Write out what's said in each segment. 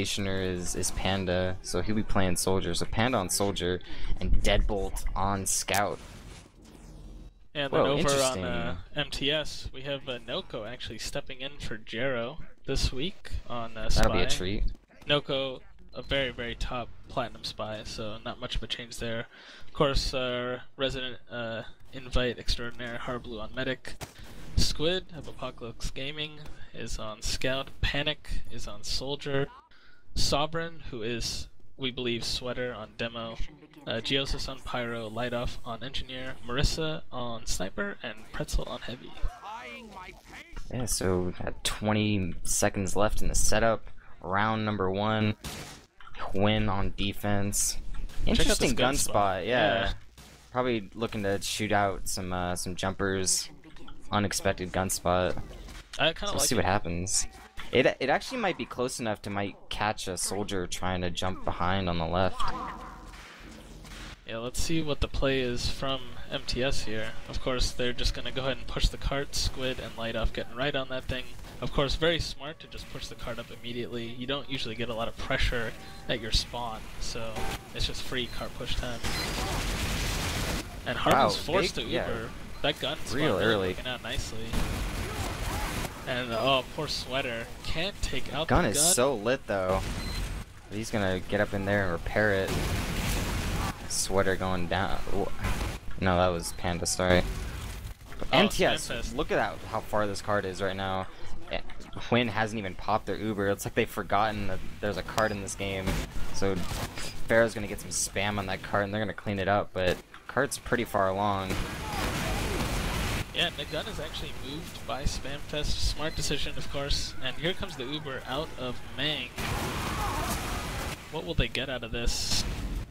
rotationer is Panda, so he'll be playing Soldier. So Panda on Soldier and Deadbolt on Scout. And then Whoa, over interesting. on MTS, we have Noko actually stepping in for Jero this week on Spy. That'll be a treat. Noko, a very, very top Platinum Spy, so not much of a change there. Of course, resident invite extraordinaire Harblue on Medic. Squid of Apocalypse Gaming is on Scout. Panic is on Soldier. Sovereign, who is, we believe, Sweater on Demo. Geosis on Pyro. Light Off on Engineer. Marissa on Sniper. And Pretzel on Heavy. Yeah, so we've got 20 seconds left in the setup. Round number 1. Quinn on defense. Interesting gun spot, yeah. Probably looking to shoot out some jumpers. Unexpected gun spot. I kind of Let's see what happens. It actually might be close enough to might catch a Soldier trying to jump behind on the left. Yeah, let's see what the play is from MTS here. Of course, they're just gonna go ahead and push the cart. Squid and Light Off getting right on that thing. Of course, very smart to just push the cart up immediately. You don't usually get a lot of pressure at your spawn, so it's just free cart push time. And Harblue's forced to Uber. Yeah. That gun's Real early. working out nicely. And oh, poor Sweater can't take out Gun the is gun. so lit though. He's gonna get up in there and repair it. Sweater going down. No, that was Panda. Sorry. But MTS, look at how far this card is right now. Huynh hasn't even popped their Uber. It's like they've forgotten that there's a card in this game. So Pharaoh's gonna get some spam on that card and they're gonna clean it up. But card's pretty far along. Yeah, the gun is actually moved by Spamfest. Smart decision, of course. And here comes the Uber out of Mang. What will they get out of this?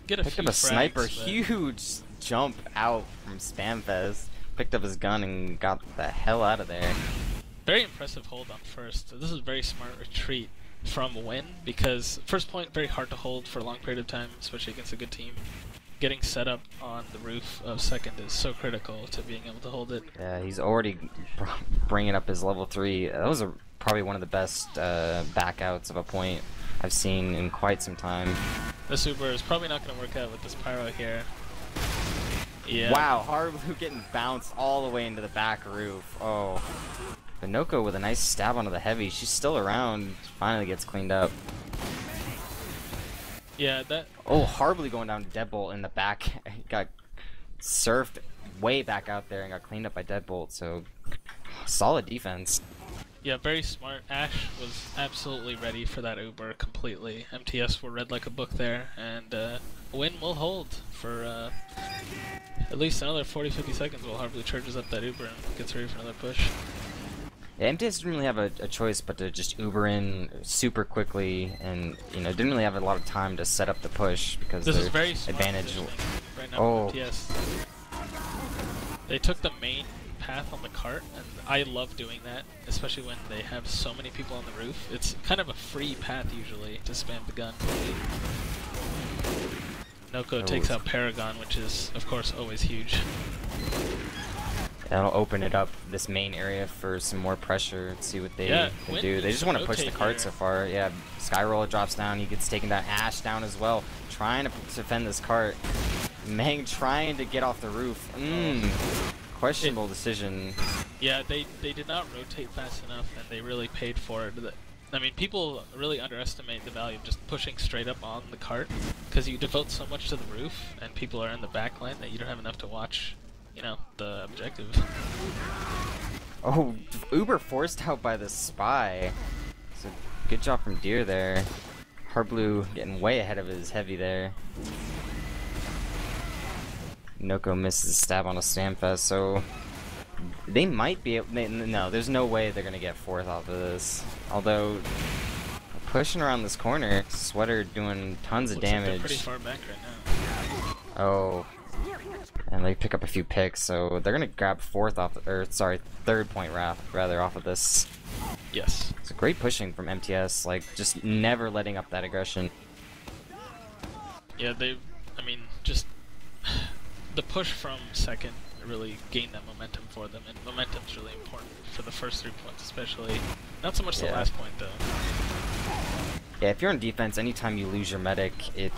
Get a Picked few up a frags, sniper. but Huge jump out from Spamfest. Picked up his gun and got the hell out of there. very impressive hold on first. This is a very smart retreat from Win, because first point very hard to hold for a long period of time, especially against a good team. Getting set up on the roof of second is so critical to being able to hold it. Yeah, he's already bringing up his level 3. That was probably one of the best backouts of a point I've seen in quite some time. This Uber is probably not going to work out with this Pyro here. Yeah. Wow, Harblue getting bounced all the way into the back roof. Oh. Noko with a nice stab onto the heavy. She's still around. Finally gets cleaned up. Yeah, that... Oh, Harblue going down Deadbolt in the back. Got surfed way back out there and got cleaned up by Deadbolt, so solid defense. Yeah, very smart. Ash was absolutely ready for that Uber completely. MTS were read like a book there, and Win will hold for at least another 40-50 seconds while Harblue charges up that Uber and gets ready for another push. Yeah, MTS didn't really have a choice but to just Uber in super quickly, and didn't really have a lot of time to set up the push because this their is very smart advantage. Right now Oh. from MTS. They took the main path on the cart, and I love doing that, especially when they have so many people on the roof. It's kind of a free path usually to spam the gun. Noko takes out Paragon, which is of course always huge. That'll open it up, this main area, for some more pressure. Let's see what they can do. They just want to push the cart so far. Yeah, Skyroller drops down. He gets taken down. Ash down as well. Trying to defend this cart. Mang trying to get off the roof. Questionable decision. Yeah, they did not rotate fast enough, and they really paid for it. I mean, people really underestimate the value of just pushing straight up on the cart, because you devote so much to the roof, and people are in the back line that you don't have enough to watch, the objective. Oh, Uber forced out by the spy. So good job from Deer there. Harblue getting way ahead of his heavy there. Noko misses a stab on a Stamfest, so they might be able, no, there's no way they're gonna get fourth off of this. Although pushing around this corner, Sweater doing tons of damage. Like they're pretty far back right now. Oh. And they pick up a few picks, so they're gonna grab third point rather off of this. Yes. It's a great pushing from MTS, like just never letting up that aggression. Yeah, just the push from second really gained that momentum for them, and momentum's really important for the first 3 points especially. Not so much the last point though. Yeah, if you're on defense, anytime you lose your medic, it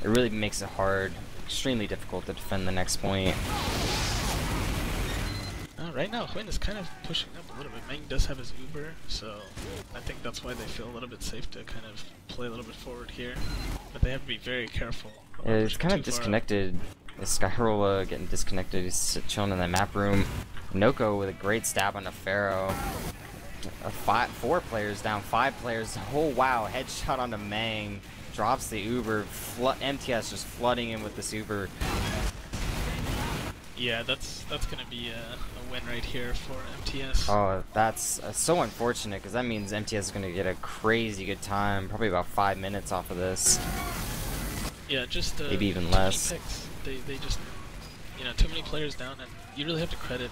really makes it hard, extremely difficult to defend the next point. Right now, Huynh is kind of pushing up a little bit. Meng does have his Uber, so I think that's why they feel a little bit safe to kind of play a little bit forward here. But they have to be very careful. Yeah, it's kind of disconnected. Skyrolla getting disconnected. He's chilling in the map room. Noko with a great stab on the Pharaoh. 4 players down, 5 players. Oh wow, headshot on the Meng. Drops the Uber. MTS just flooding in with this Uber. Yeah, that's gonna be a win right here for MTS. Oh, that's so unfortunate, because that means MTS is gonna get a crazy good time. Probably about 5 minutes off of this. Yeah, just maybe even less. Picks. They just, you know, too many players down, and you really have to credit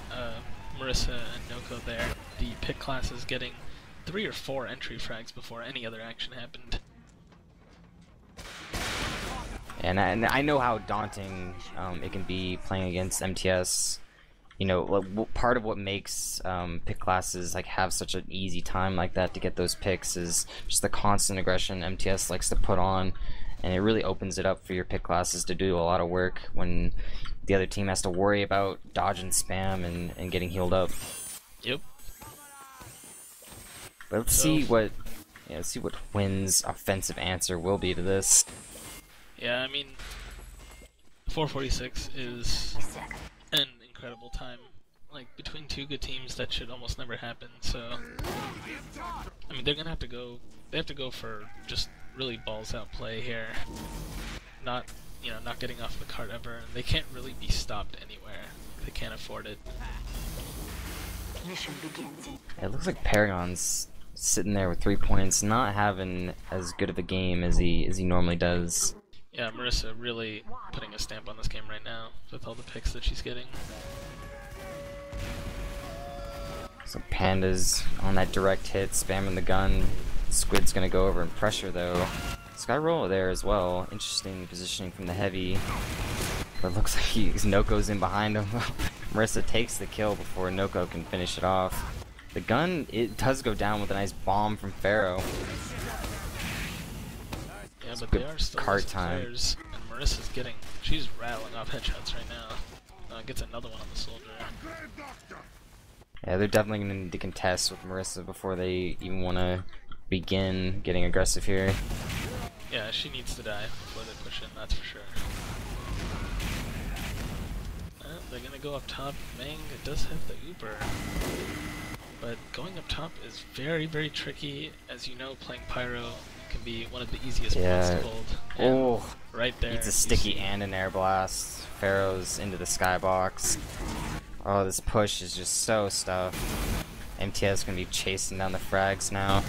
Marissa and Noko there. The pick class is getting 3 or 4 entry frags before any other action happened. And I know how daunting it can be playing against MTS. You know, part of what makes pick classes like have such an easy time like that to get those picks is just the constant aggression MTS likes to put on, and it really opens it up for your pick classes to do a lot of work when the other team has to worry about dodge and spam and getting healed up. Yep. But let's see what Huynn's offensive answer will be to this. Yeah, I mean, 446 is an incredible time. Like, between 2 good teams, that should almost never happen, so... I mean, they're gonna have to go... They have to go for just really balls-out play here. Not, you know, not getting off the cart ever, and they can't really be stopped anywhere. They can't afford it. It looks like Paragon's sitting there with 3 points, not having as good of a game as he normally does. Yeah, Marissa really putting a stamp on this game right now with all the picks that she's getting. So Panda's on that direct hit, spamming the gun. Squid's gonna go over and pressure though. Skyrolla there as well. Interesting positioning from the heavy. But it looks like Noko's in behind him. Marissa takes the kill before Noko can finish it off. The gun, it does go down with a nice bomb from Pharaoh. Yeah, but they are still card time. players, and Marissa's she's rattling off headshots right now. Gets another one on the soldier. Yeah, they're definitely going to need to contest with Marissa before they even want to begin getting aggressive here. Yeah, she needs to die before they push in, that's for sure. They're going to go up top. Meng does have the Uber. But going up top is very, very tricky. As you know, playing Pyro can be one of the easiest points to hold. Oh, right there. It's a sticky and an air blast. Pharaoh's into the skybox. Oh, this push is just so stuffed. MTS is going to be chasing down the frags now.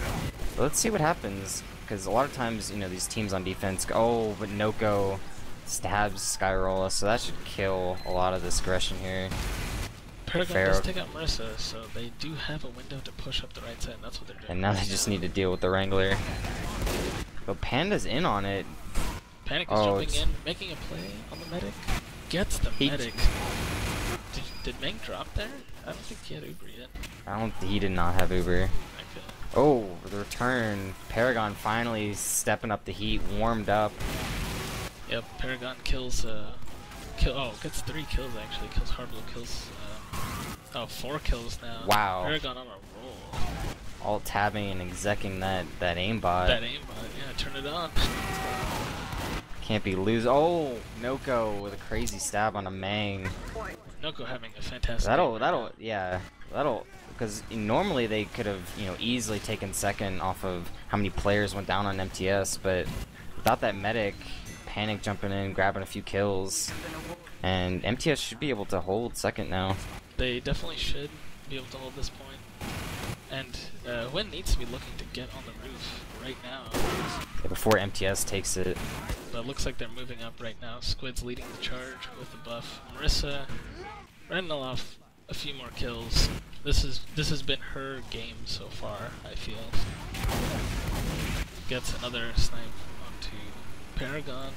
But let's see what happens, because a lot of times, you know, these teams on defense go, but Noko stabs Skyrolla, so that should kill a lot of this aggression here. Paragon does take out Marissa, so they do have a window to push up the right side, and that's what they're doing. And now they just need to deal with the Wrangler. But Panda's in on it. Panic is jumping in, making a play on the medic. Gets the medic. Did Meng drop there? I don't think he had Uber yet. He did not have Uber. Okay. Oh, the return. Paragon finally stepping up the heat, warmed up. Yep, Paragon kills, gets 3 kills actually. Kills Harblu, kills, 4 kills now. Wow. Paragon on a roll. Alt tabbing and execing that aimbot. That aimbot, yeah, turn it on. Can't be lose. Oh, Noko with a crazy stab on a Meng. Noko having a fantastic. That'll because normally they could have, you know, easily taken second off of how many players went down on MTS, but without that medic, Panic jumping in, grabbing a few kills, and MTS should be able to hold second now. They definitely should be able to hold this point. And Huynh needs to be looking to get on the roof right now. Yeah, before MTS takes it. But it looks like they're moving up right now. Squid's leading the charge with the buff. Marissa running off a few more kills. This has been her game so far, I feel. Gets another snipe onto Paragon.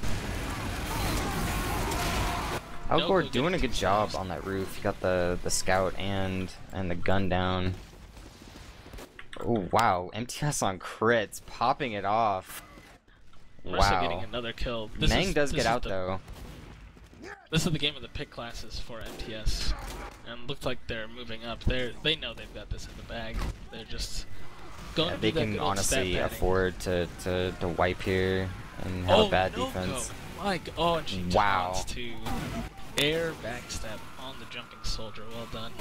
Algor doing a good job on that roof. You got the scout and the gun down. Oh wow, MTS on crits, popping it off. Menace getting Wow. another kill. Meng does get out though. This is the game of the pick classes for MTS, and looked like they're moving up. They know they've got this in the bag. They're just going. Yeah, to they do that can good old honestly stat afford to wipe here and have a bad defense. My God! Oh, and she Wow. taunts to air backstab on the jumping soldier. Well done.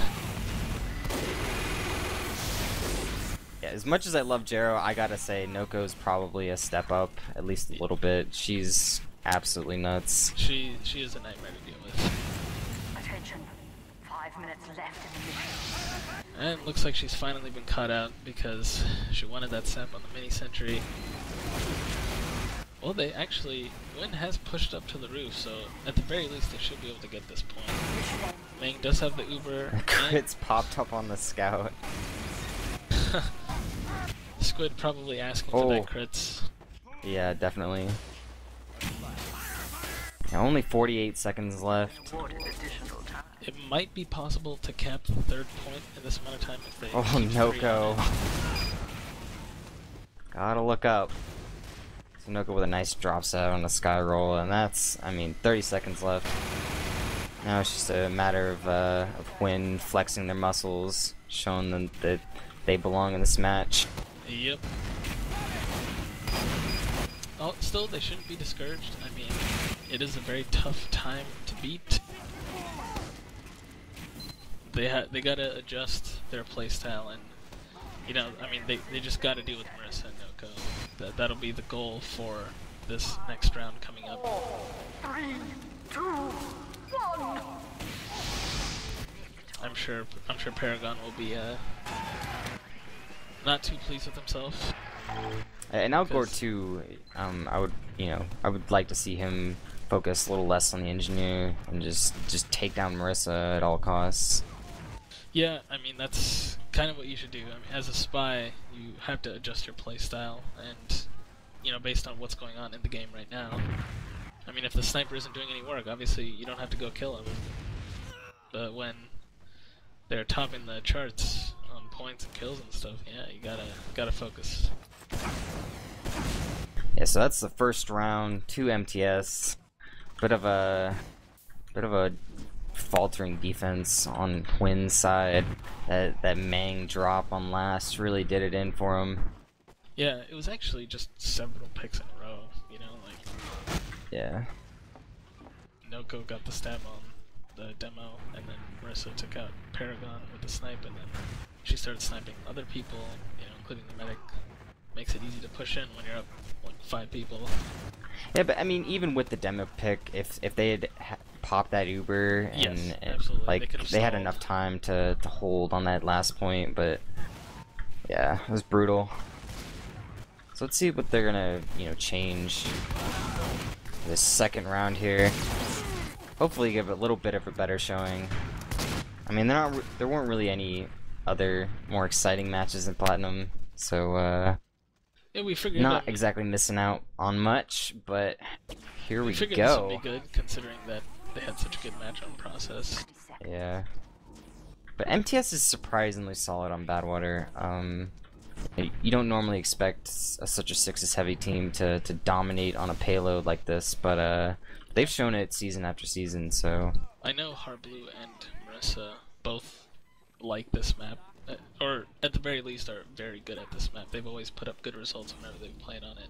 Yeah, as much as I love Jero, I gotta say Noko's probably a step up, at least a little bit. She's absolutely nuts. She is a nightmare to deal with. Attention. 5 minutes left in the mission. And it looks like she's finally been caught out because she wanted that sap on the mini sentry. Well, they actually, Quinn has pushed up to the roof, so at the very least they should be able to get this point. Meng does have the Uber. Crits popped up on the scout. Squid probably asking for that crits. Yeah, definitely. Yeah, only 48 seconds left. It might be possible to cap the third point in this amount of time if they. Oh, Noko. Gotta look up. So Noko with a nice drop set on the sky roll, and that's, I mean, 30 seconds left. Now it's just a matter of Quinn flexing their muscles, showing them that they belong in this match. Yep. Oh, still, they shouldn't be discouraged. I mean, it is a very tough time to beat. They gotta adjust their playstyle, and you know, I mean, they just gotta deal with Marissa and Noko. That'll be the goal for this next round coming up. 3, 2, 1. I'm sure Paragon will be not too pleased with himself. And Outgore too, I would like to see him focus a little less on the engineer and just take down Marissa at all costs. Yeah, I mean, that's kind of what you should do. I mean, as a spy, you have to adjust your playstyle, and, you know, based on what's going on in the game right now. I mean, if the sniper isn't doing any work, obviously you don't have to go kill him. But when they're topping the charts on points and kills and stuff, yeah, you gotta focus. Yeah, so that's the first round, 2 MTS. Bit of a faltering defense on Quinn's side. That Meng drop on last really did it in for him. Yeah, it was actually just several picks in a row, you know, like... Yeah. Noko got the stab on the demo, and then Marissa took out Paragon with the snipe, and then she started sniping other people, you know, including the medic. Makes it easy to push in when you're up like 5 people. Yeah, but I mean, even with the demo pick, if they had popped that Uber and absolutely. like they had enough time to hold on that last point, but yeah, it was brutal. So let's see what they're gonna change this second round here. Hopefully, give a little bit of a better showing. I mean, there weren't really any other more exciting matches in Platinum, so yeah, we figured not exactly missing out on much, but here we figured go. This would be good, considering that they had such a good match on process. Yeah, but MTS is surprisingly solid on Badwater. You don't normally expect such a 6s heavy team to dominate on a payload like this, but they've shown it season after season. So I know Harblue and Marissa both like this map. Or at the very least are very good at this map. They've always put up good results whenever they've played on it.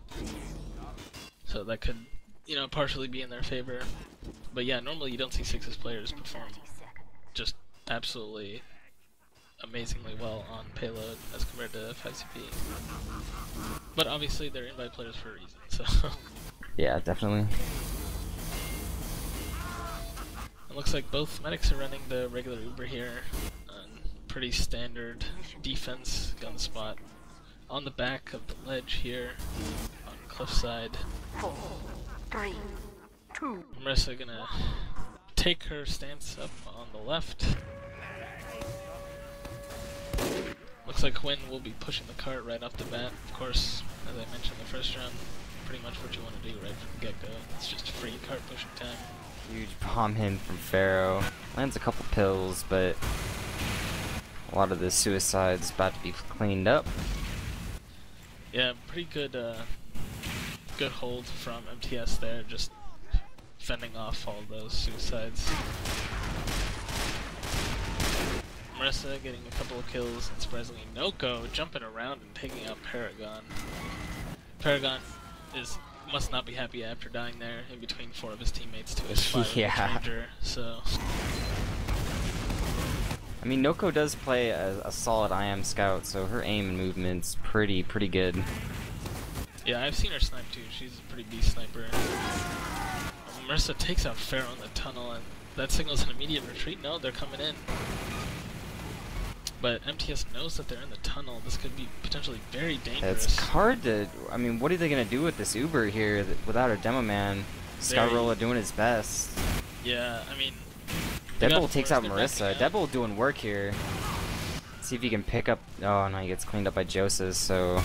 So that could, partially be in their favor. But yeah, normally you don't see 6s players perform just absolutely amazingly well on payload as compared to 5CP. But obviously they're invite players for a reason, so... yeah, definitely. It looks like both medics are running the regular Uber here. Pretty standard defense gun spot on the back of the ledge here on cliffside. 4, 3, 2. Marissa gonna take her stance up on the left. Looks like Quinn will be pushing the cart right off the bat. Of course, as I mentioned in the first round, pretty much what you want to do right from the get-go. It's just free cart pushing time. Huge bomb in from Pharaoh. Lands a couple pills, but A lot of the suicides about to be cleaned up. Yeah, pretty good good hold from MTS there, just fending off all those suicides. Marissa getting a couple of kills, and surprisingly Noko jumping around and taking out Paragon. Paragon must not be happy after dying there in between 4 of his teammates to his 5 Ranger, so... I mean, Noko does play a solid IM scout, so her aim and movement's pretty good. Yeah, I've seen her snipe too. She's a pretty beast sniper. Marissa takes out Pharaoh in the tunnel, and that signals an immediate retreat. No, they're coming in. But MTS knows that they're in the tunnel. This could be potentially very dangerous. It's hard to... I mean, what are they going to do with this Uber here without a demo man? Skyrolla doing his best. Yeah, I mean... Deadbolt takes out Marissa. Deadbolt doing work here. See if he can pick up... Oh, no, he gets cleaned up by Joseph, so...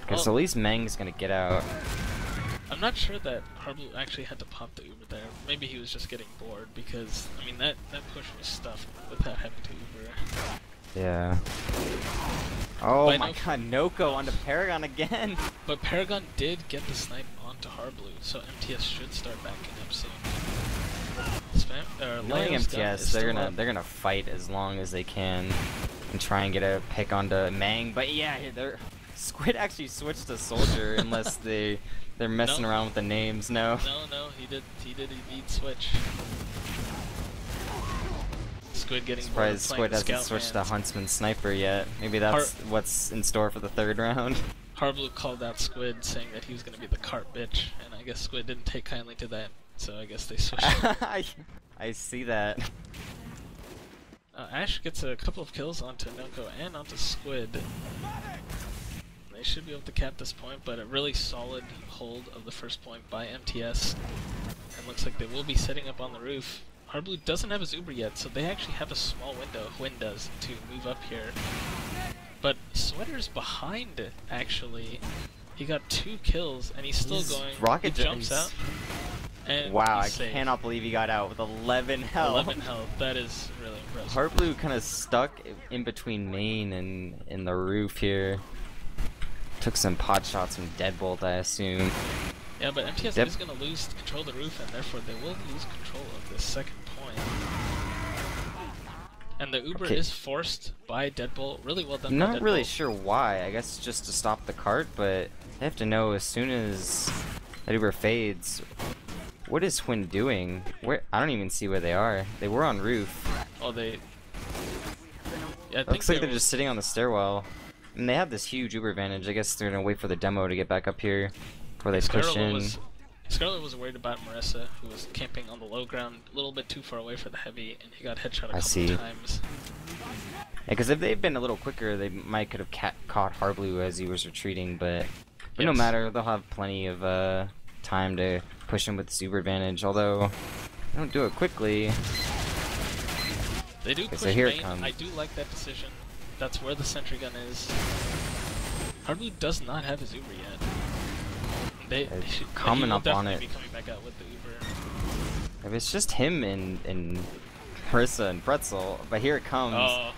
Okay, so at least Meng's going to get out. I'm not sure that Harblu actually had to pop the Uber there. Maybe he was just getting bored because, I mean, that push was stuffed without having to Uber. Yeah. Oh my god, Noko onto Paragon again! But Paragon did get the snipe onto Harblu, so MTS should start backing up soon. Knowing MTS, they're gonna fight as long as they can and try and get a pick onto Meng. But yeah, Squid actually switched to Soldier unless they're messing around with the names. No, he did indeed switch. Squid getting surprised Squid hasn't switched to Huntsman Sniper yet. Maybe that's what's in store for the 3rd round. Harblu called out Squid saying that he was gonna be the cart bitch, and I guess Squid didn't take kindly to that, so I guess they switched. I see that. Ash gets a couple of kills onto Noko and onto Squid. They should be able to cap this point, but a really solid hold of the first point by MTS. And looks like they will be setting up on the roof. Harblu doesn't have his Uber yet, so they actually have a small window, Huynh does, to move up here. But Sweater's behind, actually. He got 2 kills, and he's still going. Rocket jumps out. And wow, I cannot believe he got out with 11 health. 11 health, that is really impressive. Harblu kind of stuck in between main and the roof here. Took some pot shots from Deadbolt, I assume. Yeah, but MTS is going to lose control of the roof, and therefore they will lose control of this 2nd point. And the Uber is forced by Deadbolt. Really well done by Deadbolt. Not really sure why. I guess just to stop the cart, but they have to know as soon as that Uber fades. What is Huynh doing? Where? I don't even see where they are. They were on roof. Oh, they... Yeah, I think looks like they're just sitting on the stairwell. And they have this huge Uber advantage. I guess they're gonna wait for the demo to get back up here before they push in. Scarlet was worried about Marissa, who was camping on the low ground, a little bit too far away for the heavy, and he got headshot a couple of times. Yeah, because if they'd been a little quicker, they might could have caught Harblu as he was retreating. But no matter, they'll have plenty of time to push him with the Uber advantage. Although they don't do it quickly. They do push so here main. It comes. I do like that decision. That's where the sentry gun is. Harblu does not have his Uber yet. They should coming up on it. Be coming back out with the Uber. If it's just him and Marissa and Pretzel, but here it comes. Oh.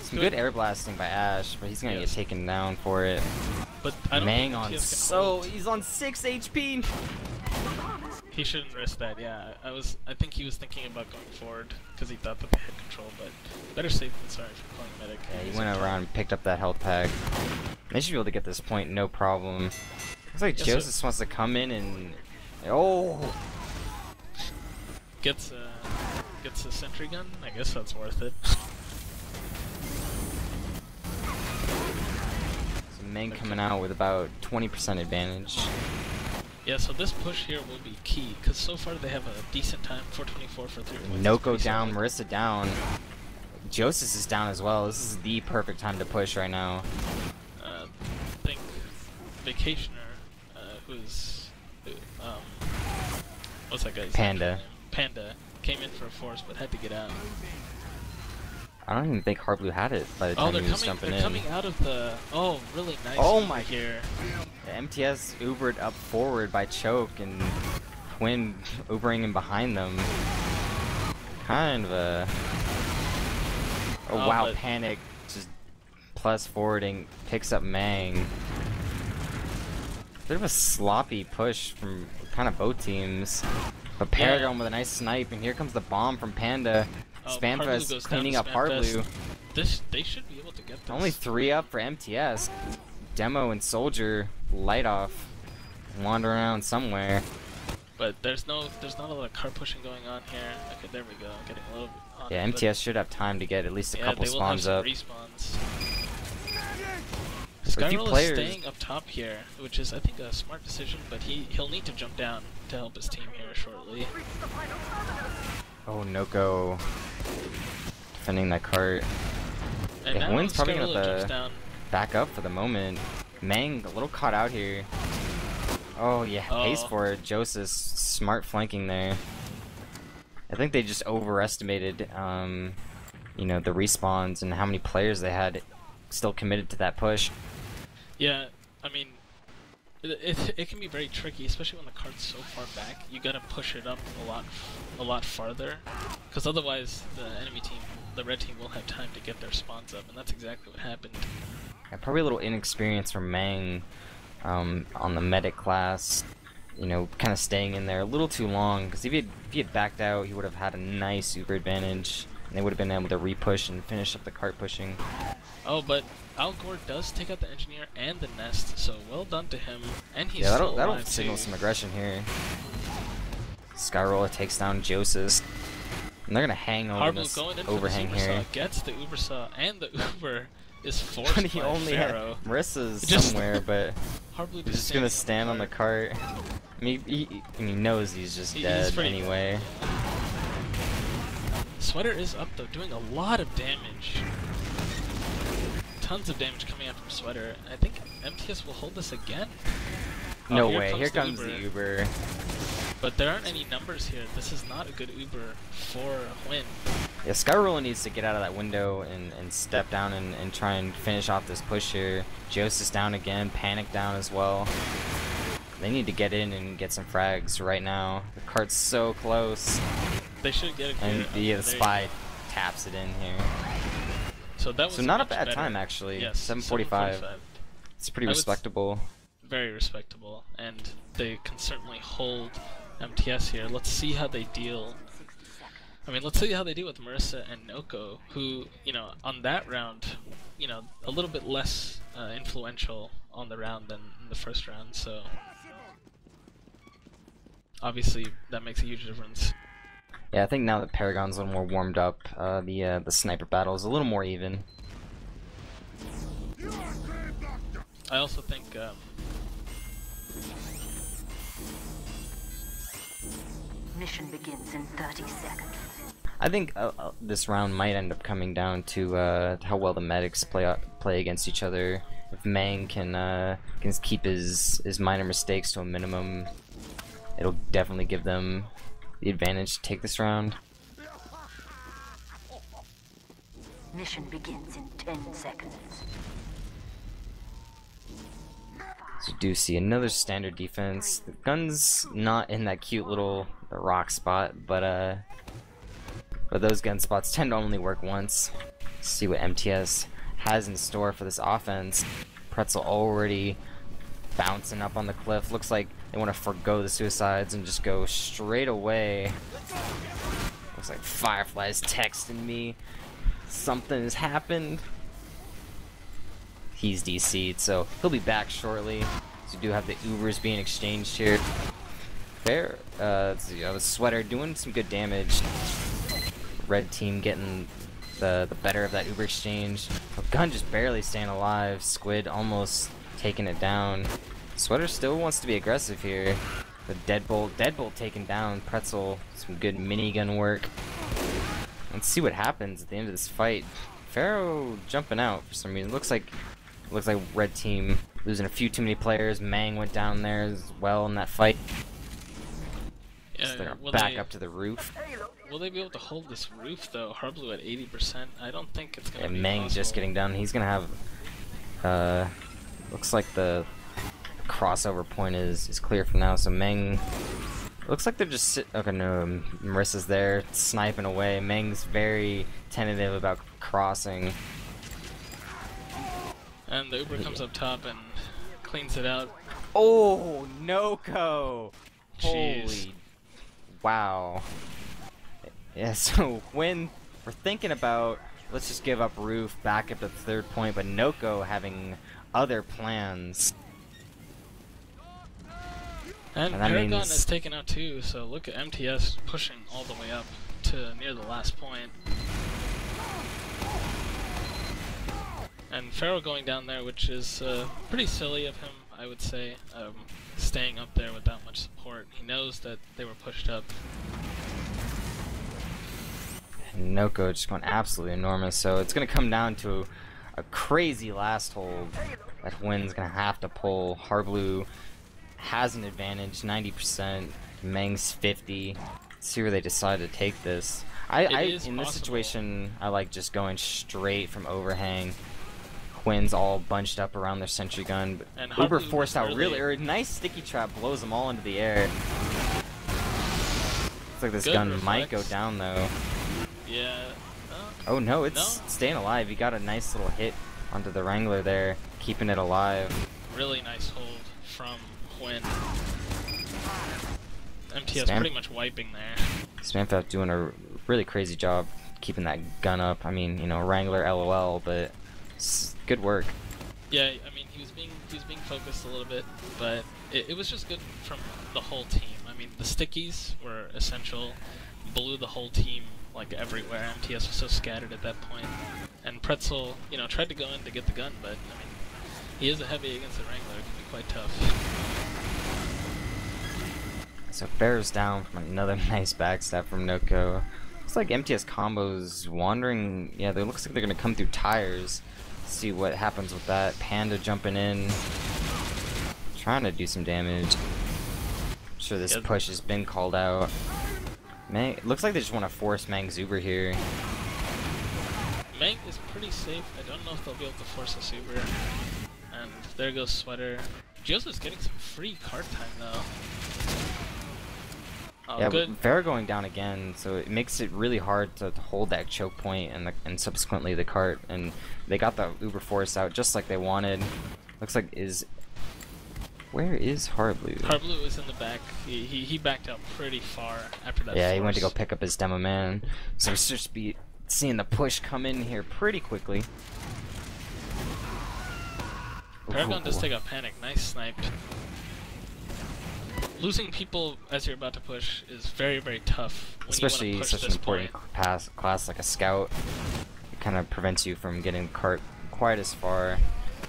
Some good air blasting by Ash, but he's gonna get taken down for it. But I don't Mang on he's on 6 HP. He shouldn't risk that. Yeah, I think he was thinking about going forward because he thought that they had control, but better safe than sorry for calling medic. Yeah, he went around and picked up that health pack. They should be able to get this point no problem. Looks like Joseph wants to come in and gets a sentry gun. I guess that's worth it. So Meng coming out with about 20% advantage. Yeah, so this push here will be key, because so far they have a decent time, 424 for 3 points. Noko down, Marissa down. Joseph is down as well. This is the perfect time to push right now. I think Vacationer, what's that guy's Panda. name? Panda came in for a force, but had to get out. I don't even think Harblu had it by the time he was jumping in. They're coming out of the... Oh, really nice. Oh my here. The MTS Ubered up forward by Choke and Quinn Ubering in behind them. Kind of a Oh wow, but Panic just plus forwarding, picks up Mang. Bit of a sloppy push from kind of both teams. But Paragon with a nice snipe, and here comes the bomb from Panda. Spamfest cleaning up Hardblue. They should be able to get this. Only 3 up for MTS. Demo and Soldier light off, wander around somewhere. But there's not a lot of cart pushing going on here. Okay, there we go. Getting a little bit on. Yeah, MTS should have time to get at least a couple they will have spawns some up. respawns. For a few Skyroll is players. staying up top here, which is I think a smart decision. But he'll need to jump down to help his team here shortly. Oh, Noko defending that cart. And Yeah, now Huynh's probably Skyroll gonna jumps have to down. back up for the moment. Mang a little caught out here. Oh yeah, pays for it. Joseph smart flanking there. I think they just overestimated, you know, the respawns and how many players they had still committed to that push. Yeah, I mean, it can be very tricky, especially when the cart's so far back. You gotta push it up a lot farther, because otherwise the enemy team, the red team, will have time to get their spawns up, and that's exactly what happened. Yeah, probably a little inexperience from Mang on the medic class. You know, kind of staying in there a little too long, because if he had backed out, he would have had a nice super advantage, and they would have been able to repush and finish up the cart pushing. Oh, but Al Gore does take out the engineer and the nest, so well done to him. And he's Yeah, still that'll alive signal too. some aggression here. Skyroller takes down Joseph, and they're gonna hang over Hardblue this going in overhang for the Uber here. Saw, gets the Uber Saw, and the Uber is forced But he by only had Pharaoh. Marissa's Just- somewhere, but Hardblue he's just gonna stand on the cart. I mean, he knows he's just He's dead pretty- anyway. Sweater is up though, doing a lot of damage. Tons of damage coming out from Sweater. I think MTS will hold this again. No Oh, way, here comes the Uber. But there aren't any numbers here. This is not a good Uber for Huynh. Yeah, Skyroller needs to get out of that window and step down and try and finish off this push here. Joseph's down again, Panic down as well. They need to get in and get some frags right now. The cart's so close. They should get a And clear. the Spy taps it in here. So that was So not a much bad better. time actually. Yes, 7:45. It's pretty I would respectable. Very respectable, and they can certainly hold MTS here. Let's see how they deal. I mean, let's see how they deal with Marissa and Noko, who, you know, on that round, you know, a little bit less influential on the round than in the first round, so obviously that makes a huge difference. Yeah, I think now that Paragon's a little more warmed up, the sniper battle is a little more even. I also think Mission begins in 30 seconds. I think this round might end up coming down to how well the medics play against each other. If Mang can keep his minor mistakes to a minimum, it'll definitely give them the advantage to take this round. Mission begins in 10 seconds. So you do see another standard defense. The gun's not in that cute little rock spot, but those gun spots tend to only work once. Let's see what MTS has in store for this offense. Pretzel already bouncing up on the cliff. Looks like they want to forgo the suicides and just go straight away. Looks like Firefly's texting me. Something has happened. He's DC'd, so he'll be back shortly. So you do have the Ubers being exchanged here. Fair, let's see, the Sweater doing some good damage. Red team getting the better of that Uber exchange. Gun just barely staying alive. Squid almost taking it down. Sweater still wants to be aggressive here. The Deadbolt taken down. Pretzel, some good minigun work. Let's see what happens at the end of this fight. Pharaoh jumping out for some reason. Looks like red team losing a few too many players. Mang went down there as well in that fight. So they're back up to the roof. Will they be able to hold this roof though? Hardblue at 80%. I don't think it's gonna And be Mang possible. just getting down. He's gonna have looks like the crossover point is clear for now. So Mang looks like they're just okay, no, Marissa's there sniping away. Mang's very tentative about crossing. And the Uber comes up top and cleans it out. Oh, Noko! Jeez. Holy, wow. Yeah, so when we're thinking about, let's just give up roof, back up to the third point, but Noko having other plans. And that Paragon means- is taken out too, so look at MTS pushing all the way up to near the last point. And Pharaoh going down there, which is pretty silly of him, I would say, staying up there without much support. He knows that they were pushed up. And Noko just going absolutely enormous, so it's going to come down to a crazy last hold that Huynn's going to have to pull. Harblu has an advantage, 90%, Meng's 50. Let's see where they decide to take this. In this situation, I like just going straight from overhang. Quinn's all bunched up around their sentry gun. And Uber Harblu forced out really- really nice sticky trap, blows them all into the air. Looks like this Good gun might go reflex. down though. Yeah. Oh no, it's staying alive. He got a nice little hit onto the Wrangler there, keeping it alive. Really nice hold from Quinn. MTS pretty much wiping there. Spamfat doing a really crazy job keeping that gun up. I mean, you know, Wrangler LOL, but it's good work. Yeah, I mean, he was being focused a little bit, but it was just good from the whole team. I mean, the stickies were essential, blew the whole team like everywhere. MTS was so scattered at that point, and Pretzel, you know, tried to go in to get the gun, but I mean, he is a heavy against the Wrangler. It can be quite tough. So bears down from another nice backstab from Noko. Looks like MTS combos wandering. Yeah, it looks like they're gonna come through tires. See what happens with that. Panda jumping in, trying to do some damage. I'm sure this push has been called out. Mang, it looks like they just want to force Mang's Uber here. Mang is pretty safe. I don't know if they'll be able to force a Uber. And there goes Sweater. Joseph's getting some free card time though. Oh, Yeah, good. Vera going down again, so it makes it really hard to hold that choke point and subsequently the cart. And they got the Uber force out just like they wanted. Looks like where is Harblu? Harblu is in the back. He backed out pretty far after that. Yeah, he went to go force. pick up his demo man. So we should just be seeing the push come in here pretty quickly. Paragon Ooh. does take a panic. Nice snipe. Losing people as you're about to push is very, very tough. When Especially you want to push such an this important point. class like a scout. It kind of prevents you from getting the cart quite as far.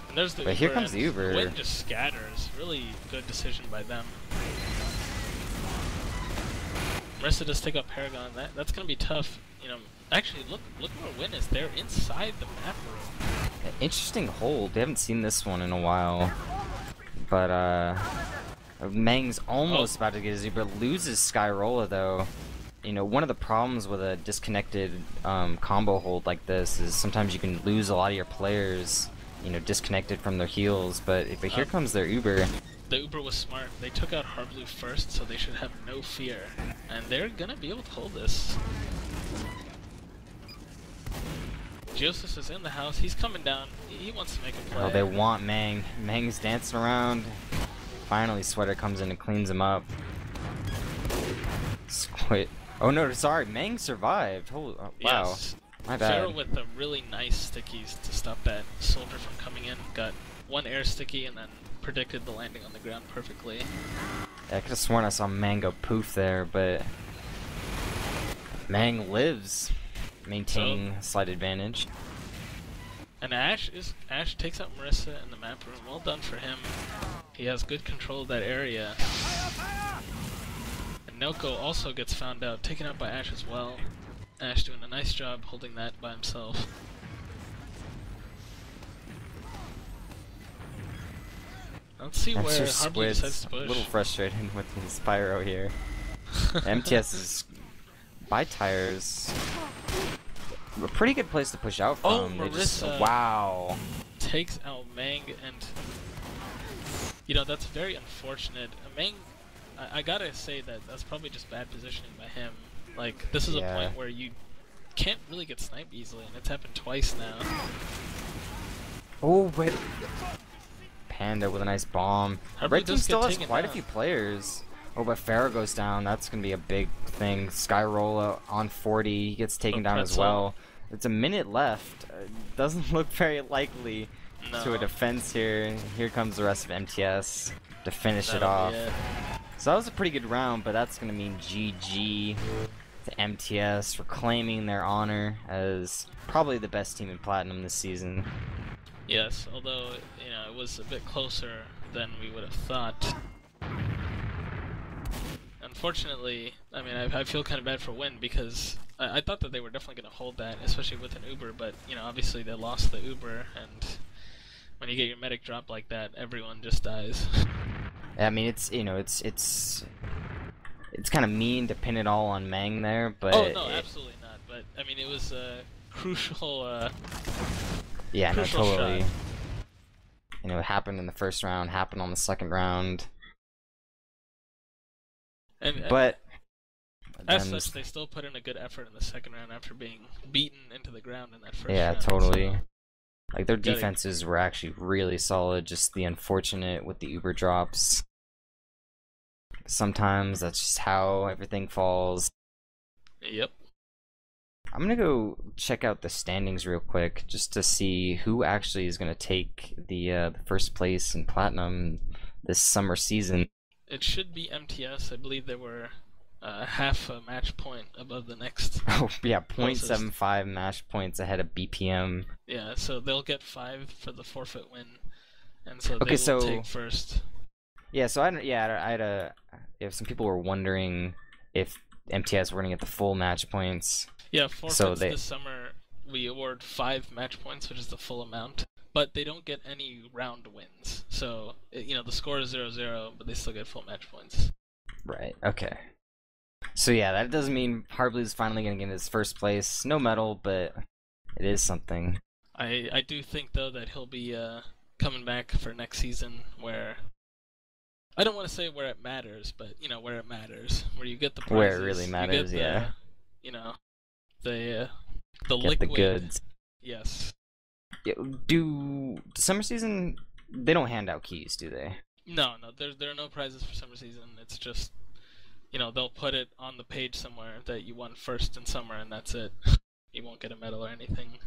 And there's the But Uber, here comes and the Uber. Quinn just scatters. Really good decision by them. Marissa does take up Paragon. That's gonna be tough. You know, actually, look where Win is. They're inside the map room. Interesting hold. We haven't seen this one in a while. But Mang's almost about to get his Uber, loses Skyrola though. You know, one of the problems with a disconnected combo hold like this is sometimes you can lose a lot of your players, you know, disconnected from their heals. But here comes their Uber. The Uber was smart. They took out Harblu first, so they should have no fear. And they're gonna be able to hold this. Joseph is in the house. He's coming down. He wants to make a play. Oh, they want Mang. Mang's dancing around. Finally, Sweater comes in and cleans him up. Squid. Oh no, sorry, Mang survived. Holy, wow. Yes. My bad. Pharaoh with the really nice stickies to stop that soldier from coming in. Got one air sticky and then predicted the landing on the ground perfectly. Yeah, I could have sworn I saw Mang go poof there, but Mang lives, maintaining slight advantage. And Ash takes out Marissa in the map room. Well done for him. He has good control of that area. And Noko also gets found out, taken out by Ash as well. Ash doing a nice job holding that by himself. Let's see I'm where sure Harblu decides Squid's to a push. little frustrated with his pyro here. MTS is by tires. A pretty good place to push out from. Oh, They just- Marissa. wow. Takes out Mang, and you know that's very unfortunate. Mang, I gotta say that that's probably just bad positioning by him. Like this is a Yeah. point where you can't really get sniped easily, and it's happened twice now. Oh, wait. Panda with a nice bomb. Red team still has quite a few players. Oh, but Pharaoh goes down. That's going to be a big thing. Skyrolla on 40. He gets taken down as well. It's a minute left. Doesn't look very likely to a defense here. Here comes the rest of MTS to finish it off. So that was a pretty good round, but that's going to mean GG to MTS reclaiming their honor as probably the best team in Platinum this season. Yes, although, you know, it was a bit closer than we would have thought. Unfortunately, I mean, I feel kind of bad for Win because I thought that they were definitely going to hold that, especially with an Uber, but, you know, obviously they lost the Uber, and when you get your medic drop like that, everyone just dies. I mean, it's, you know, it's kind of mean to pin it all on Mang there, but... Oh, no, absolutely not, but, I mean, it was a crucial, yeah, no, totally. Shot. You know, it happened in the first round, happened on the second round. But as such, they still put in a good effort in the second round after being beaten into the ground in that first round. Yeah, totally. So like, their defenses were actually really solid, just the unfortunate with the Uber drops. Sometimes that's just how everything falls. Yep. I'm gonna go check out the standings real quick, just to see who actually is gonna take the first place in Platinum this summer season. It should be MTS. I believe they were half a match point above the next. Oh yeah, 0.75 match points ahead of BPM. Yeah, so they'll get 5 for the forfeit win, and so they will take first. Yeah, so I had a if some people were wondering if MTS were gonna get the full match points. Yeah, forfeits this summer we award 5 match points, which is the full amount. But they don't get any round wins. So, you know, the score is 0-0, but they still get full match points. Right, okay. So yeah, that doesn't mean Harblue's finally going to get his first place. No medal, but it is something. I do think, though, that he'll be coming back for next season where... I don't want to say where it matters, but, you know, where it matters. Where you get the prizes. Where it really matters, yeah. You know, the liquid... the goods. Yes. Do the summer season, they don't hand out keys, do they? No, there are no prizes for summer season. It's just, you know, they'll put it on the page somewhere that you won first in summer, and that's it. You won't get a medal or anything.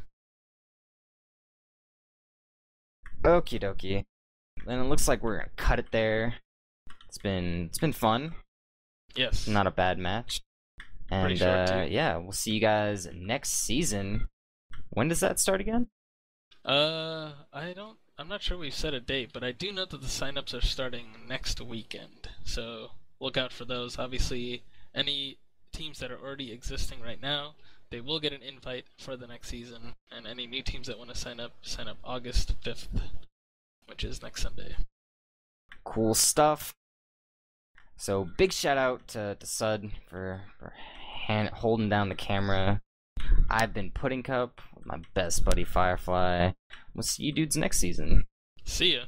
Okie dokie. Then it looks like we're gonna cut it there. It's been fun. Yes. Not a bad match. And pretty short too. Yeah, we'll see you guys next season. When does that start again? I'm not sure we've set a date, but I do know that the signups are starting next weekend. So look out for those. Obviously, any teams that are already existing right now, they will get an invite for the next season. And any new teams that want to sign up August 5th, which is next Sunday. Cool stuff. So big shout out to Sud for holding down the camera. I've been Pudding Cup with my best buddy Firefly. We'll see you dudes next season. See ya.